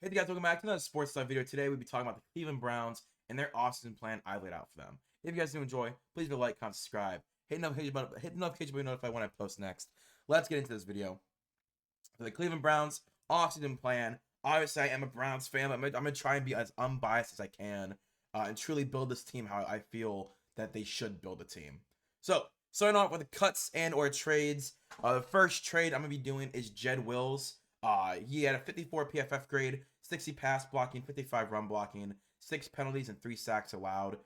Hey guys, welcome back to another sports stuff video. Today we'll be talking about the Cleveland Browns and their offseason plan I laid out for them. If you guys do enjoy, please leave a like, comment, subscribe, hit the notification button to be notified when I post next. Let's get into this video. For the Cleveland Browns offseason plan, obviously I am a Browns fan. I'm gonna try and be as unbiased as I can and truly build this team how I feel that they should build a team. So starting off with the cuts and or trades. The first trade I'm gonna be doing is Jed Wills. He had a 54 PFF grade, 60 pass blocking, 55 run blocking, 6 penalties, and 3 sacks allowed.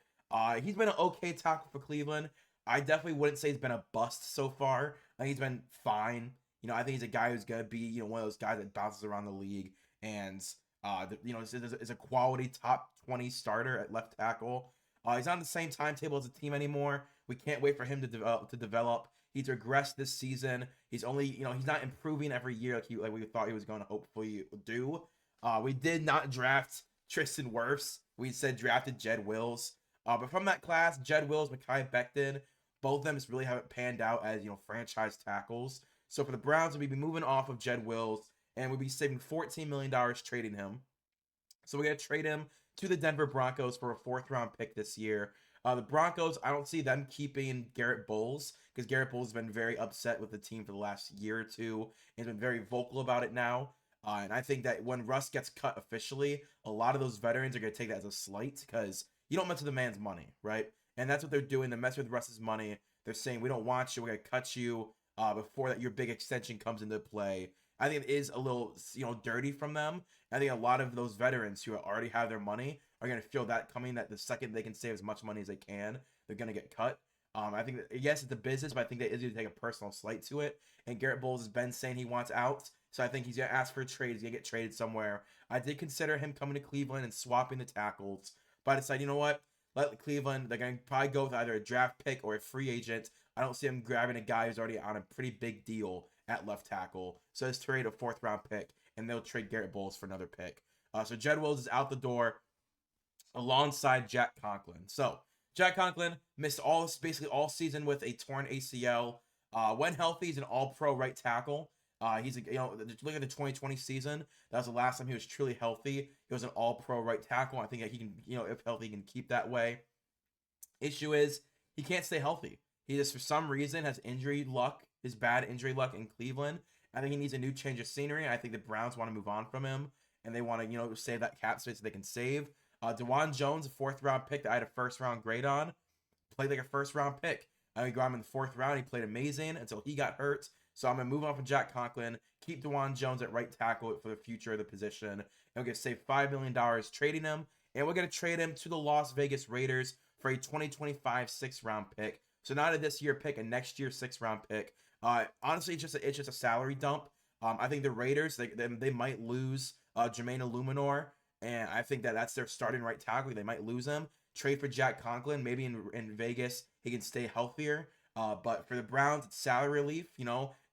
He's been an okay tackle for Cleveland. I definitely wouldn't say he's been a bust so far. I think he's been fine. I think he's a guy who's gonna be, one of those guys that bounces around the league and, is a quality top 20 starter at left tackle. He's not on the same timetable as the team anymore. We can't wait for him to develop. He's regressed this season. He's only, he's not improving every year like we thought he was going to hopefully do. We did not draft Tristan Wirfs. We instead drafted Jed Wills. But from that class, Jed Wills, Mekhi Becton, both of them just really haven't panned out as, franchise tackles. So for the Browns, we'll be moving off of Jed Wills, and we'll be saving $14 million trading him. So we're going to trade him to the Denver Broncos for a 4th-round pick this year. The Broncos, I don't see them keeping Garrett Bowles because Garrett Bowles has been very upset with the team for the last year or two and has been very vocal about it now. And I think that when Russ gets cut officially, a lot of those veterans are going to take that as a slight because you don't mess with the man's money, right? And that's what they're doing. They mess with Russ's money. They're saying, we don't want you. We're going to cut you before that your big extension comes into play. I think it is a little, dirty from them. I think a lot of those veterans who already have their money are going to feel that coming, that the second they can save as much money as they can, they're going to get cut. I think that, yes, it's a business, but I think they is going to take a personal slight to it. And Garrett Bowles has been saying he wants out. So I think he's going to ask for a trade. He's going to get traded somewhere. I did consider him coming to Cleveland and swapping the tackles. But I decided, you know what? Let Cleveland, they're going to probably go with either a draft pick or a free agent. I don't see him grabbing a guy who's already on a pretty big deal at left tackle. So let's trade a 4th-round pick, and they'll trade Garrett Bowles for another pick. So Jed Wills is out the door alongside Jack Conklin. So Jack Conklin missed basically all season with a torn ACL. When healthy, he's an all-pro right tackle. Look at the 2020 season. That was the last time he was truly healthy. He was an all-pro right tackle. I think that he can, if healthy, he can keep that way. Issue is he can't stay healthy. He just, for some reason, has injury luck, his bad injury luck in Cleveland. I think he needs a new change of scenery. I think the Browns want to move on from him, and they want to, save that cap space so they can save. DeJuan Jones, a 4th-round pick that I had a 1st-round grade on, played like a 1st-round pick. I got him in the 4th round. He played amazing until he got hurt. So I'm going to move on from Jack Conklin, keep DeJuan Jones at right tackle for the future of the position, and we're going to save $5 million trading him, and we're going to trade him to the Las Vegas Raiders for a 2025 6th-round pick. So not a this year pick, a next year 6th-round pick. Honestly, it's just a salary dump. I think the Raiders, they might lose Jermaine Illuminor, and I think that's their starting right tackle. They might lose him. Trade for Jack Conklin. Maybe in Vegas he can stay healthier. But for the Browns, it's salary relief.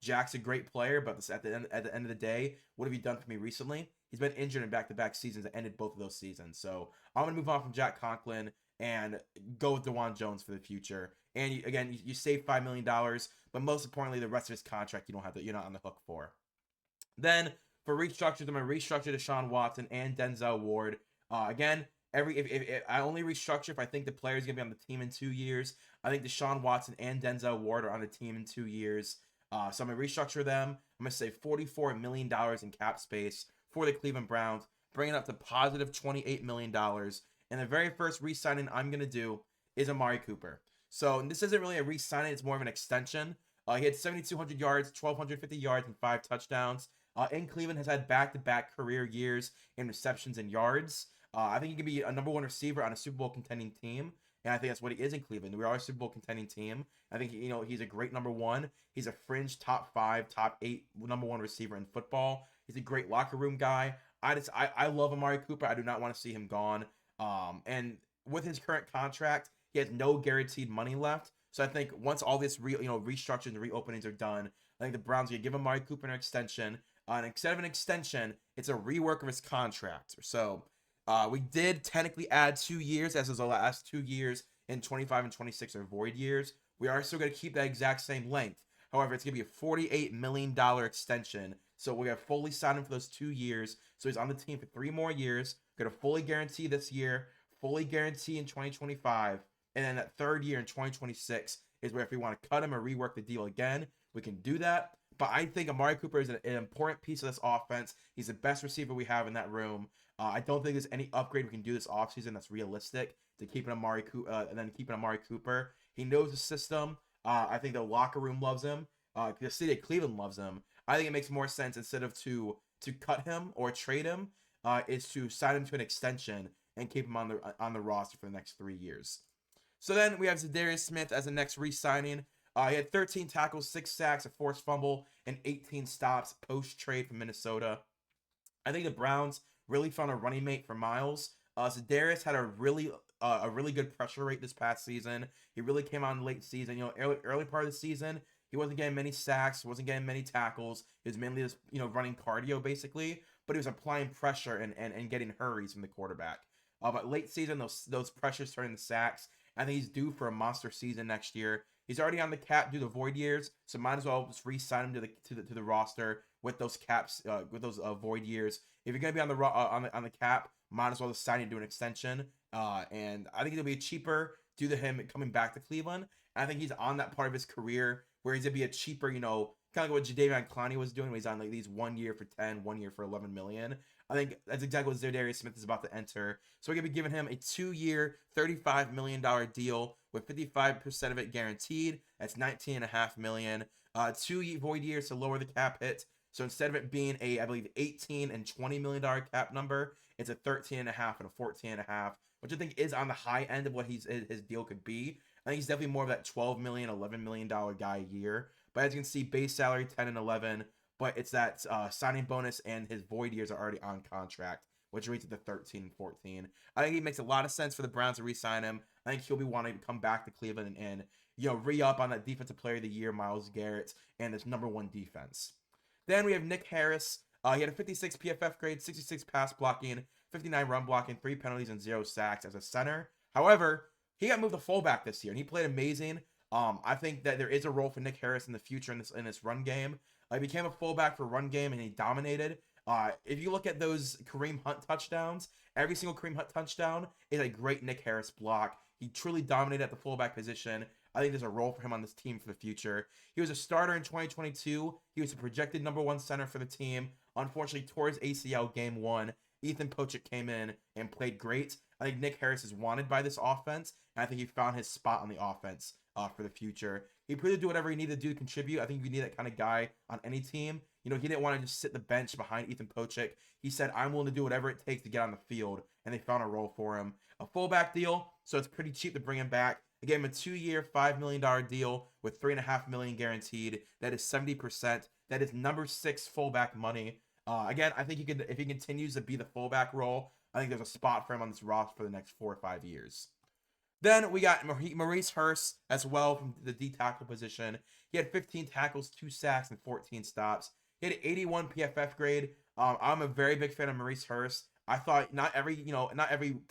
Jack's a great player, but at the end of the day, what have you done for me recently? He's been injured in back-to-back seasons that ended both of those seasons. So I'm gonna move on from Jack Conklin and go with DeJuan Jones for the future. And you save $5 million, but most importantly, the rest of his contract you're not on the hook for. Then for restructures, I'm gonna restructure Deshaun Watson and Denzel Ward. Again, if I only restructure if I think the player's gonna be on the team in 2 years. I think Deshaun Watson and Denzel Ward are on the team in 2 years. So I'm gonna restructure them. I'm gonna save $44 million in cap space for the Cleveland Browns, bringing it up to positive $28 million. And the very first re-signing I'm gonna do is Amari Cooper. So this isn't really a re-signing, it's more of an extension. He had 7,200 yards, 1,250 yards, and 5 touchdowns. In Cleveland, has had back-to-back career years in receptions and yards. I think he can be a number 1 receiver on a Super Bowl contending team, and I think that's what he is in Cleveland. We are a Super Bowl contending team. I think he's a great number 1. He's a fringe top 5, top 8 number 1 receiver in football. He's a great locker room guy. I love Amari Cooper. I do not want to see him gone. And with his current contract, he has no guaranteed money left. So I think once all this restructures and reopenings are done, I think the Browns are going to give Amari Cooper an extension. And instead of an extension, it's a rework of his contract. So we did technically add 2 years, as is the last 2 years in 25 and 26 are void years. We are still going to keep that exact same length. However, it's going to be a $48 million extension. So we're going to fully sign him for those 2 years So he's on the team for 3 more years. Going to fully guarantee this year, fully guarantee in 2025, and then that third year in 2026 is where if we want to cut him or rework the deal again, we can do that. But I think Amari Cooper is an important piece of this offense. He's the best receiver we have in that room. I don't think there's any upgrade we can do this offseason that's realistic to keeping Amari Cooper and then keeping Amari Cooper. He knows the system. I think the locker room loves him. The city of Cleveland loves him. I think it makes more sense instead of to cut him or trade him, is to sign him to an extension and keep him on the roster for the next 3 years. So then we have Zadarius Smith as the next re-signing. He had 13 tackles, 6 sacks, a forced fumble, and 18 stops post-trade from Minnesota. I think the Browns really found a running mate for Miles. Zadarius had a really good pressure rate this past season. He really came on late season. Early part of the season, he wasn't getting many sacks, wasn't getting many tackles. He was mainly just running cardio basically, but he was applying pressure and getting hurries from the quarterback. But late season, those pressures turned into sacks. I think he's due for a monster season next year. He's already on the cap due to void years, so might as well just re-sign him to the roster with those caps, with those void years. If you're gonna be on the cap, might as well just sign him to an extension. And I think it'll be cheaper due to him coming back to Cleveland. And I think he's on that part of his career where he's gonna be a cheaper, kind of like what Jadeveon Clowney was doing when he's on like these 1 year for 10, 1 year for 11 million. I think that's exactly what Zadarius Smith is about to enter. So we're going to be giving him a 2-year, $35 million deal with 55% of it guaranteed. That's $19.5 million. 2 void years to lower the cap hit. So instead of it being I believe, $18 and $20 million cap number, it's a $13.5 and a $14.5, which I think is on the high end of what his deal could be. I think he's definitely more of that $12 million, $11 million guy a year. But as you can see, base salary 10 and 11. But it's that signing bonus and his void years are already on contract, which rates it to 13 and 14. I think he makes a lot of sense for the Browns to re-sign him. I think he'll be wanting to come back to Cleveland and re-up on that Defensive Player of the Year, Myles Garrett, and this #1 defense. Then we have Nick Harris. He had a 56 PFF grade, 66 pass blocking, 59 run blocking, 3 penalties, and 0 sacks as a center. However, he got moved to fullback this year, and he played amazing. I think that there is a role for Nick Harris in the future in this run game. He became a fullback for run game, and he dominated. If you look at those Kareem Hunt touchdowns, every single Kareem Hunt touchdown is a great Nick Harris block. He truly dominated at the fullback position. I think there's a role for him on this team for the future. He was a starter in 2022. He was a projected #1 center for the team. Unfortunately, tore his ACL game 1. Ethan Pochik came in and played great. I think Nick Harris is wanted by this offense, and I think he found his spot on the offense for the future. He pretty do whatever he needed to do to contribute. I think you need that kind of guy on any team. He didn't want to just sit the bench behind Ethan Pochik. He said, I'm willing to do whatever it takes to get on the field, and they found a role for him. A fullback deal, so it's pretty cheap to bring him back. They gave him a 2-year, $5 million deal with $3.5 million guaranteed. That is 70%. That is #6 fullback money. Again, I think if he continues to be the fullback role, I think there's a spot for him on this roster for the next 4 or 5 years. Then we got Maurice Hurst as well from the D tackle position. He had 15 tackles, 2 sacks, and 14 stops. He had an 81 PFF grade. I'm a very big fan of Maurice Hurst. I thought not every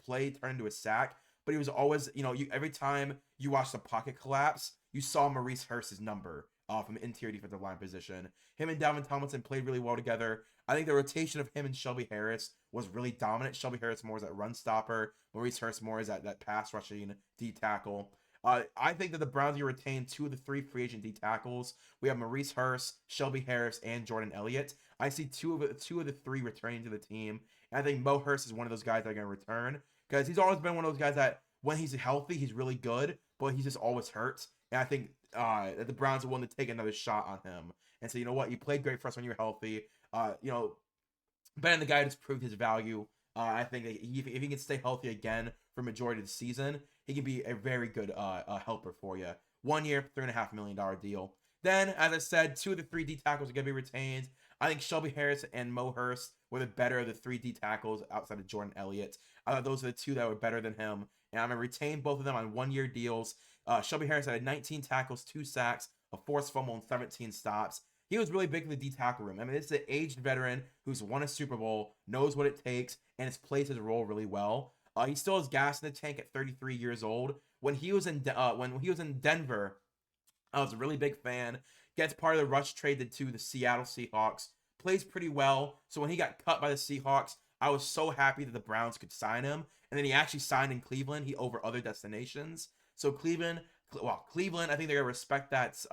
play turned into a sack, but he was always, every time you watched the pocket collapse, you saw Maurice Hurst's number from the interior defensive line position. Him and Dalvin Tomlinson played really well together. I think the rotation of him and Shelby Harris was really dominant. Shelby Harris more as that run stopper. Maurice Hurst more as that pass rushing D tackle. I think that the Browns will retain 2 of the 3 free agent D tackles. We have Maurice Hurst, Shelby Harris, and Jordan Elliott. I see 2 of the 3 returning to the team. And I think Mo Hurst is one of those guys that are going to return because he's always been one of those guys that when he's healthy, he's really good, but he's just always hurt. And I think that the Browns are willing to take another shot on him and say, you know what, you played great for us when you were healthy. Ben, the guy just proved his value. I think that if he can stay healthy again for majority of the season, he can be a very good helper for you. 1 year, $3.5 million deal. Then, as I said, 2 of the 3 D tackles are going to be retained. I think Shelby Harris and Mo Hurst were the better of the 3 D tackles outside of Jordan Elliott. I thought those are the 2 that were better than him. And I'm going to retain both of them on 1-year deals. Shelby Harris had 19 tackles, 2 sacks, a forced fumble, and 17 stops. He was really big in the D tackle room. I mean, it's an aged veteran who's won a Super Bowl, knows what it takes, and has played his role really well. He still has gas in the tank at 33 years old. When he was in Denver, I was a really big fan. Gets part of the rush traded to the Seattle Seahawks. plays pretty well. So when he got cut by the Seahawks, I was so happy that the Browns could sign him. And then he actually signed in Cleveland, he over other destinations. So Cleveland, I think they're gonna respect that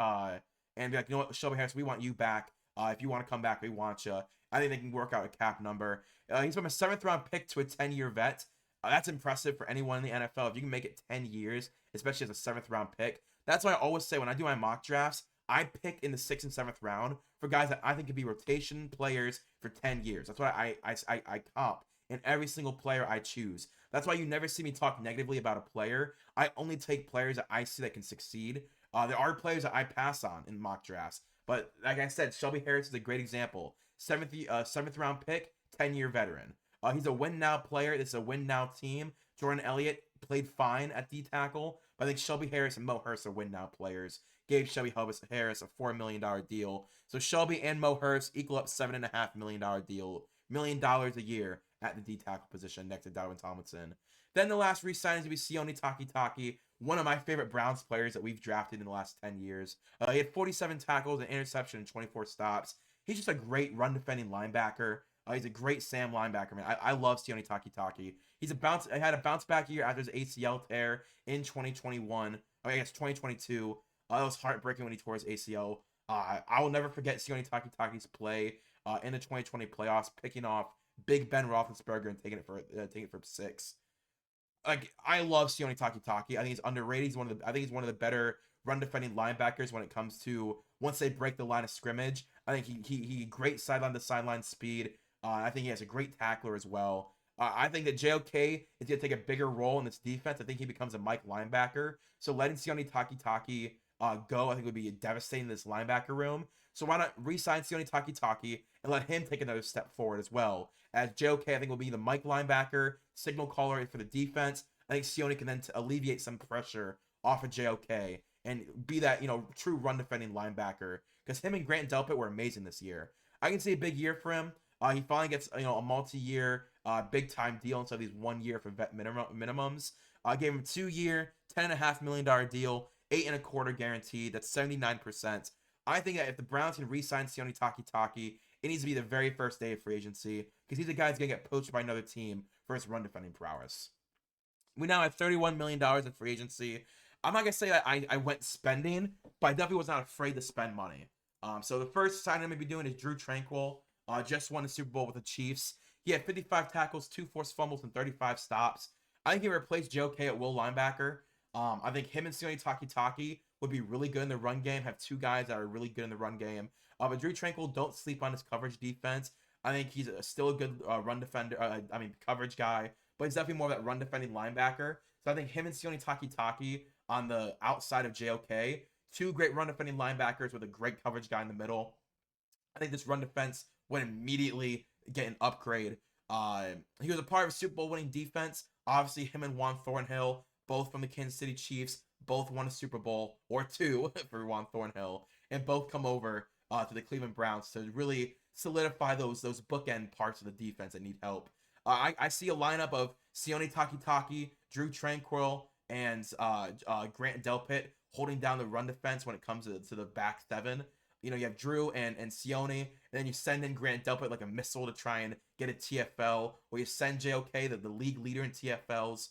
and be like, you know what, Shelby Harris, we want you back. If you want to come back, we want you. I think they can work out a cap number. He's from a 7th-round pick to a 10-year vet. That's impressive for anyone in the NFL. If you can make it 10 years, especially as a 7th-round pick, that's why I always say when I do my mock drafts, I pick in the 6th and 7th round for guys that I think could be rotation players for 10 years. That's why I comp in every single player I choose. That's why you never see me talk negatively about a player. I only take players that I see that can succeed. There are players that I pass on in mock drafts. But like I said, Shelby Harris is a great example. 7th round pick, 10-year veteran. He's a win now player. This is a win now team. Jordan Elliott played fine at D tackle, but I think Shelby Harris and Mo Hurst are win now players. Gave Shelby Harris a $4 million deal. So Shelby and Mo Hurst equal up $7.5 million deal, $1 million a year at the D tackle position next to Darwin Tomlinson. Then the last re-signings will be Sione Takitaki, one of my favorite Browns players that we've drafted in the last 10 years. He had 47 tackles, an interception, and 24 stops. He's just a great run defending linebacker. He's a great Sam linebacker, man. I love Sione Takitaki. I had a bounce back year after his ACL tear in 2021. I guess 2022. That was heartbreaking when he tore his ACL. I will never forget Sione Takitaki's play in the 2020 playoffs, picking off Big Ben Roethlisberger and taking it for 6. Like, I love Sione Takitaki. I think he's underrated. I think he's one of the better run defending linebackers when it comes to once they break the line of scrimmage. I think he great sideline to sideline speed. I think he has a great tackler as well. I think that JOK is going to take a bigger role in this defense. I think he becomes a Mike linebacker. So letting Sione Takitaki go, I think would be devastating in this linebacker room. So why not re-sign Sione Takitaki and let him take another step forward as well? As JOK, I think will be the Mike linebacker, signal caller for the defense. I think Sione can then alleviate some pressure off of JOK and be that, true run defending linebacker. Because him and Grant Delpit were amazing this year. I can see a big year for him. He finally gets, a multi-year, big-time deal instead of these 1 year for vet minimums. I gave him a 2-year, $10.5 million deal, 8.25 guaranteed. That's 79%. I think that if the Browns can re-sign Sione Takitaki, it needs to be the very first day of free agency because he's a guy who's going to get poached by another team for his run defending prowess. We now have $31 million in free agency. I'm not going to say that I went spending, but I definitely was not afraid to spend money. So the first signing I'm going to be doing is Drew Tranquill. Just won the Super Bowl with the Chiefs. He had 55 tackles, 2 forced fumbles, and 35 stops. I think he replaced JOK at will linebacker. I think him and Sione Takitaki would be really good in the run game. Have 2 guys that are really good in the run game. But Drew Tranquill, don't sleep on his coverage defense. I think he's still a good run defender. Coverage guy. But he's definitely more of that run defending linebacker. So I think him and Sione Takitaki on the outside of JOK, 2 great run defending linebackers with a great coverage guy in the middle. I think this run defense would immediately get an upgrade. He was a part of a Super Bowl winning defense. Obviously, him and Juan Thornhill, both from the Kansas City Chiefs, both won a Super Bowl, or 2 for Juan Thornhill, and both come over to the Cleveland Browns to really solidify those bookend parts of the defense that need help. I see a lineup of Sione Takitaki, Drew Tranquill, and Grant Delpit holding down the run defense when it comes to the back 7. You have Drew and Sione, and then you send in Grant Delpit like a missile to try and get a TFL, or you send JOK, the league leader in TFLs.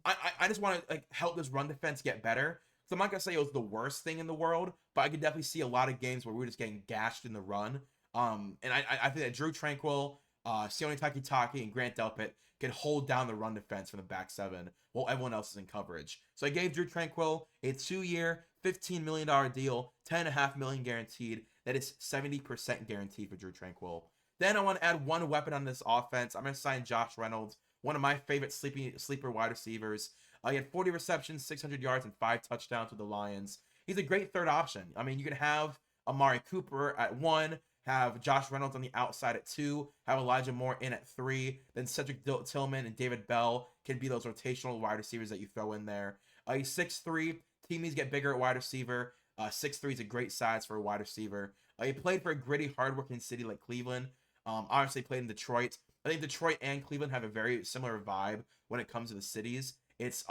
I just want to help this run defense get better. So I'm not gonna say it was the worst thing in the world, but I could definitely see a lot of games where we were just getting gashed in the run. And I think that Drew Tranquill, Sione Takitaki, and Grant Delpit can hold down the run defense from the back 7 while everyone else is in coverage. So I gave Drew Tranquill a 2-year, $15 million deal, $10.5 million guaranteed. That is 70% guaranteed for Drew Tranquill. Then I want to add one weapon on this offense. I'm going to sign Josh Reynolds, one of my favorite sleeper wide receivers. He had 40 receptions, 600 yards, and 5 touchdowns with the Lions. He's a great third option. I mean, you can have Amari Cooper at 1, have Josh Reynolds on the outside at 2, have Elijah Moore in at 3, then Cedric Tillman and David Bell can be those rotational wide receivers that you throw in there. He's 6'3", team needs to get bigger at wide receiver. 6'3" is a great size for a wide receiver. He played for a gritty, hardworking city like Cleveland. Obviously played in Detroit. I think Detroit and Cleveland have a very similar vibe when it comes to the cities. It's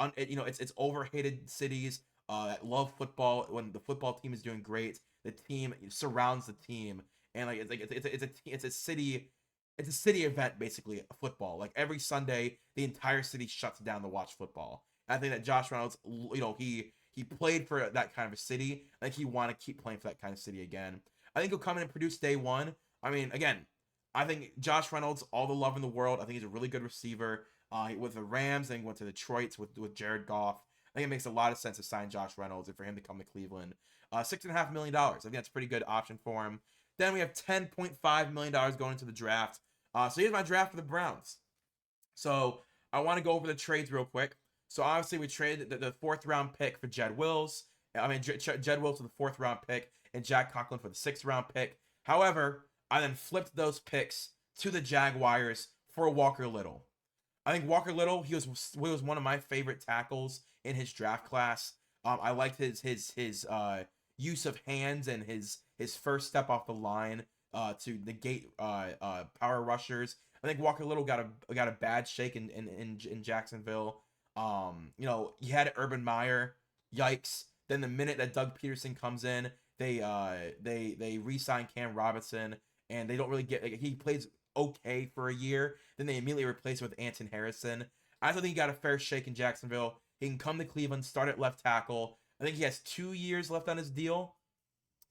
overhated cities that love football. When the football team is doing great, the team surrounds the team and like it's a city. It's a city event, basically, football. Like every Sunday, the entire city shuts down to watch football. And I think that Josh Reynolds, he played for that kind of a city. I think he want to keep playing for that kind of city again. I think he'll come in and produce day one. I mean, again, I think Josh Reynolds, all the love in the world. I think he's a really good receiver. With the Rams, then went to the Detroit with Jared Goff. I think it makes a lot of sense to sign Josh Reynolds and for him to come to Cleveland. $6.5 million. I think that's a pretty good option for him. Then we have $10.5 million going into the draft. So here's my draft for the Browns. So I want to go over the trades real quick. So obviously we traded the 4th round pick for Jed Wills. Jed Wills for the 4th round pick and Jack Conklin for the 6th round pick. However, I then flipped those picks to the Jaguars for Walker Little. I think Walker Little, he was one of my favorite tackles in his draft class. I liked his use of hands and his first step off the line to negate power rushers. I think Walker Little got a bad shake in Jacksonville. You had Urban Meyer, yikes. Then the minute that Doug Peterson comes in, they re-sign Cam Robinson, and they don't really get. He plays okay for a year. Then they immediately replace him with Anton Harrison. I don't think he got a fair shake in Jacksonville. He can come to Cleveland, start at left tackle. I think he has 2 years left on his deal.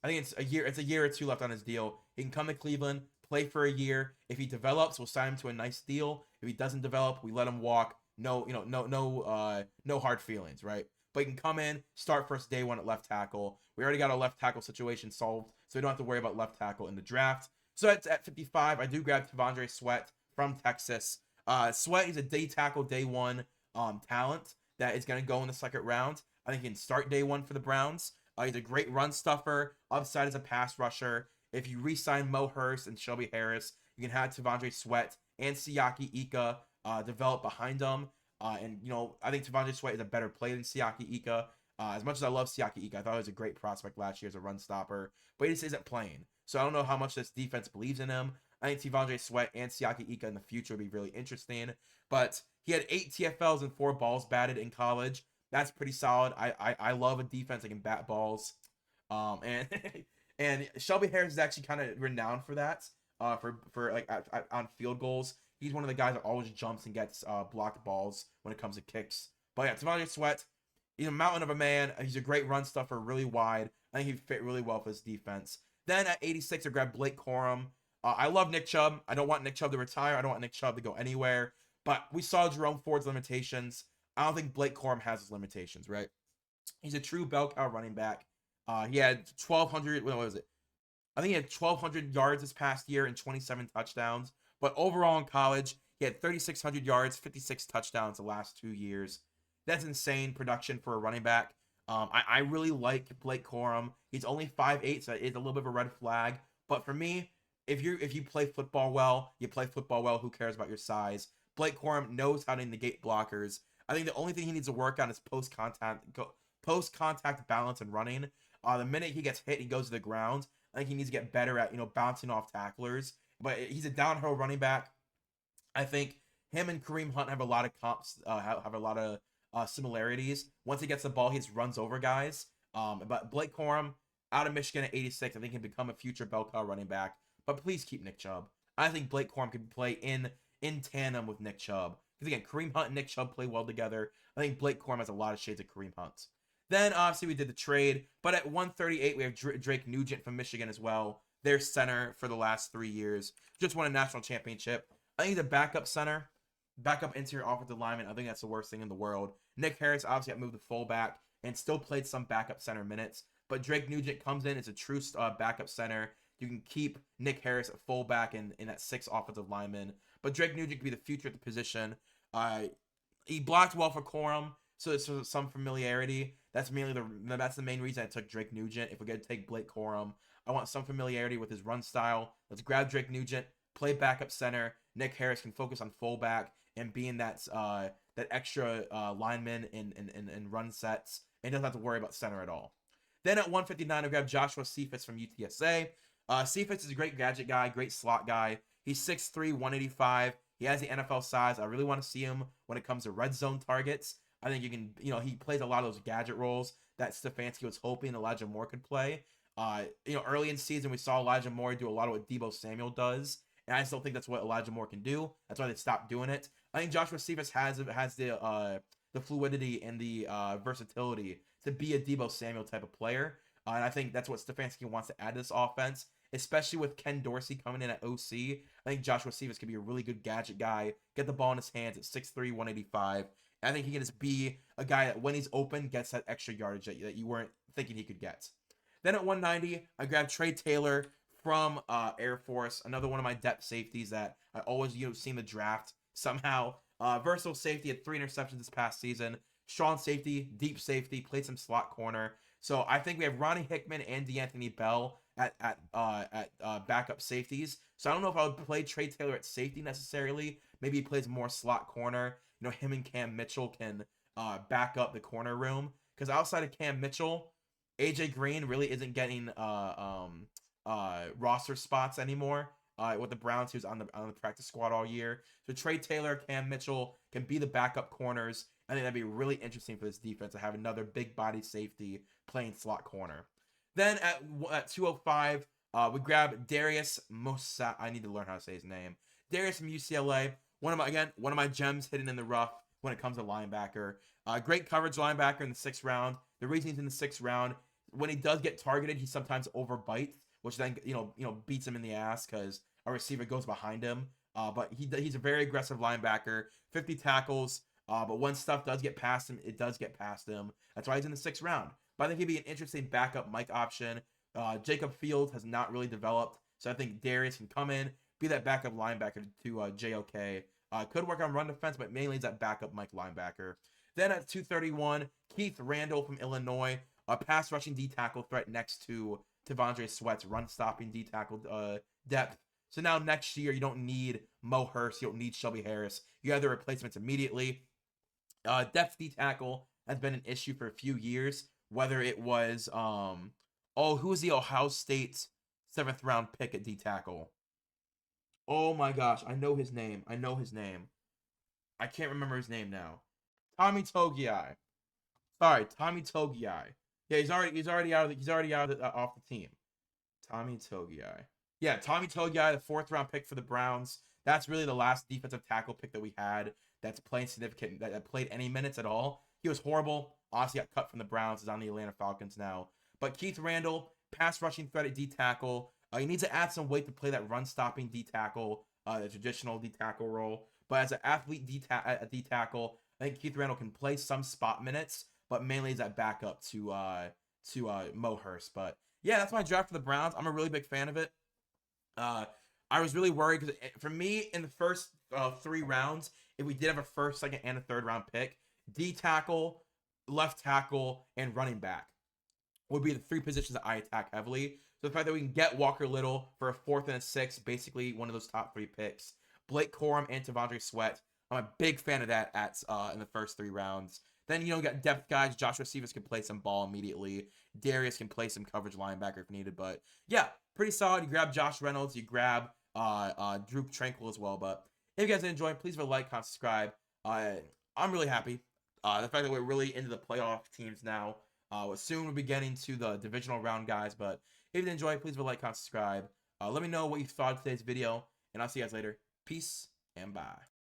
I think it's a year or two left on his deal. He can come to Cleveland, play for a year. If he develops, we'll sign him to a nice deal. If he doesn't develop, we let him walk. No hard feelings, right? But he can come in, start first day one at left tackle. We already got a left tackle situation solved, so we don't have to worry about left tackle in the draft. So that's at 55. I do grab T'Vondre Sweat from Texas. Sweat is a day tackle, day one talent that is going to go in the 2nd round. I think he can start day one for the Browns. He's a great run stuffer, upside as a pass rusher. If you re-sign Mo Hurst and Shelby Harris, you can have T'Vondre Sweat and Siaki Ika develop behind them. I think T'Vondre Sweat is a better play than Siaki Ika. As much as I love Siaki Ika, I thought he was a great prospect last year as a run stopper, but he just isn't playing. So I don't know how much this defense believes in him. I think T'Vondre Sweat and Siaki Ika in the future would be really interesting. But he had 8 TFLs and 4 balls batted in college. That's pretty solid. I love a defense that can bat balls. And and Shelby Harris is actually kind of renowned for that. For like on field goals. He's one of the guys that always jumps and gets blocked balls when it comes to kicks. But yeah, T'Vondre Sweat, he's a mountain of a man. He's a great run stuffer, really wide. I think he'd fit really well for this defense. Then at 86, I grabbed Blake Corum. I love Nick Chubb. I don't want Nick Chubb to retire. I don't want Nick Chubb to go anywhere. But we saw Jerome Ford's limitations. I don't think Blake Corum has his limitations, right? He's a true bell cow running back. He had 1,200. What was it? I think he had 1,200 yards this past year and 27 touchdowns. But overall in college, he had 3,600 yards, 56 touchdowns the last 2 years. That's insane production for a running back. I really like Blake Corum. He's only 5'8", so it's a little bit of a red flag. But for me, if you play football well, you play football well. Who cares about your size? Blake Corum knows how to negate blockers. I think the only thing he needs to work on is post-contact balance and running. The minute he gets hit, he goes to the ground. I think he needs to get better at bouncing off tacklers. But he's a downhill running back. I think him and Kareem Hunt have a lot of comps, have a lot of similarities. Once he gets the ball, he just runs over guys. But Blake Corum, out of Michigan at 86, I think can become a future bell cow running back. But please keep Nick Chubb. I think Blake Corum could play in tandem with Nick Chubb. Because again, Kareem Hunt and Nick Chubb play well together. I think Blake Corum has a lot of shades of Kareem Hunt. Then obviously we did the trade. But at 138, we have Drake Nugent from Michigan as well. Their center for the last 3 years. Just won a national championship. I think he's a backup center. Backup interior offensive lineman. I think that's the worst thing in the world. Nick Harris obviously got moved to fullback and still played some backup center minutes. But Drake Nugent comes in as a true backup center. You can keep Nick Harris at fullback and that 6 offensive lineman. But Drake Nugent could be the future at the position. He blocked well for Corum, so there's some familiarity. That's the main reason I took Drake Nugent. If we're going to take Blake Corum, I want some familiarity with his run style. Let's grab Drake Nugent, play backup center. Nick Harris can focus on fullback and being that extra lineman in run sets, and doesn't have to worry about center at all. Then at 159, I grab Joshua Cephas from UTSA. Cephas is a great gadget guy, great slot guy. He's 6'3", 185. He has the NFL size. I really want to see him when it comes to red zone targets. I think he plays a lot of those gadget roles that Stefanski was hoping Elijah Moore could play. Early in season, we saw Elijah Moore do a lot of what Deebo Samuel does, and I still think that's what Elijah Moore can do. That's why they stopped doing it. I think Joshua Cephas has the fluidity and the versatility to be a Deebo Samuel type of player, and I think that's what Stefanski wants to add to this offense, especially with Ken Dorsey coming in at OC. I think Joshua Cephas could be a really good gadget guy, get the ball in his hands at 6'3", 185. And I think he can just be a guy that when he's open gets that extra yardage that you weren't thinking he could get. Then at 190, I grabbed Trey Taylor from Air Force, another one of my depth safeties that I always see in the draft somehow. Versatile safety, had 3 interceptions this past season. Strong safety, deep safety, played some slot corner. So I think we have Ronnie Hickman and DeAnthony Bell at backup safeties. So I don't know if I would play Trey Taylor at safety necessarily. Maybe he plays more slot corner. Him and Cam Mitchell can back up the corner room. Because outside of Cam Mitchell, AJ Green really isn't getting roster spots anymore. With the Browns, he was on the practice squad all year. So Trey Taylor, Cam Mitchell can be the backup corners. I think that'd be really interesting for this defense to have another big body safety playing slot corner. Then at 205, we grab Darius Mosa. I need to learn how to say his name. Darius from UCLA. One of my gems hidden in the rough when it comes to linebacker. Great coverage linebacker in the 6th round. The reason he's in the 6th round, when he does get targeted, he sometimes overbites, which then beats him in the ass because a receiver goes behind him. But he's a very aggressive linebacker, 50 tackles. But when stuff does get past him, it does get past him. That's why he's in the 6th round. But I think he'd be an interesting backup Mike option. Jacob Fields has not really developed, so I think Darius can come in, be that backup linebacker to JOK. Could work on run defense, but mainly is that backup Mike linebacker. Then at 231, Keith Randall from Illinois, a pass rushing D tackle threat next to T'Vondre Sweat's run stopping D tackle depth. So now next year you don't need Mo Hurst, you don't need Shelby Harris. You have the replacements immediately. Depth D tackle has been an issue for a few years. Whether it was who was the Ohio State 7th round pick at D tackle? Oh my gosh, I know his name. I can't remember his name now. Tommy Togiai. Sorry, Tommy Togiai. Yeah, he's already out of off the team. Tommy Togiai. Yeah, Tommy Togiai, the 4th round pick for the Browns. That's really the last defensive tackle pick that we had that's playing significant, that played any minutes at all. He was horrible. Honestly, got cut from the Browns. Is on the Atlanta Falcons now. But Keith Randall, pass rushing threat at D tackle. He needs to add some weight to play that run stopping D tackle, the traditional D tackle role. But as an athlete D tackle, I think Keith Randall can play some spot minutes, but mainly as that backup to Mo Hurst. But yeah, that's my draft for the Browns. I'm a really big fan of it. I was really worried because for me in the first 3 rounds, if we did have a 1st, 2nd, and a 3rd round pick, D tackle, left tackle, and running back would be the 3 positions that I attack heavily. So the fact that we can get Walker Little for a 4th and a 6th, basically one of those top 3 picks. Blake Corum and T'Vondre Sweat. I'm a big fan of that in the first 3 rounds. Then, you got depth guys. Joshua Cephas can play some ball immediately. Darius can play some coverage linebacker if needed. But yeah, pretty solid. You grab Josh Reynolds. You grab Drew Tranquil as well. But if you guys enjoyed, please leave a like, comment, subscribe. I'm really happy. The fact that we're really into the playoff teams now. Soon we'll be getting to the divisional round guys. But if you enjoyed, please leave a like, comment, subscribe. Let me know what you thought of today's video. And I'll see you guys later. Peace and bye.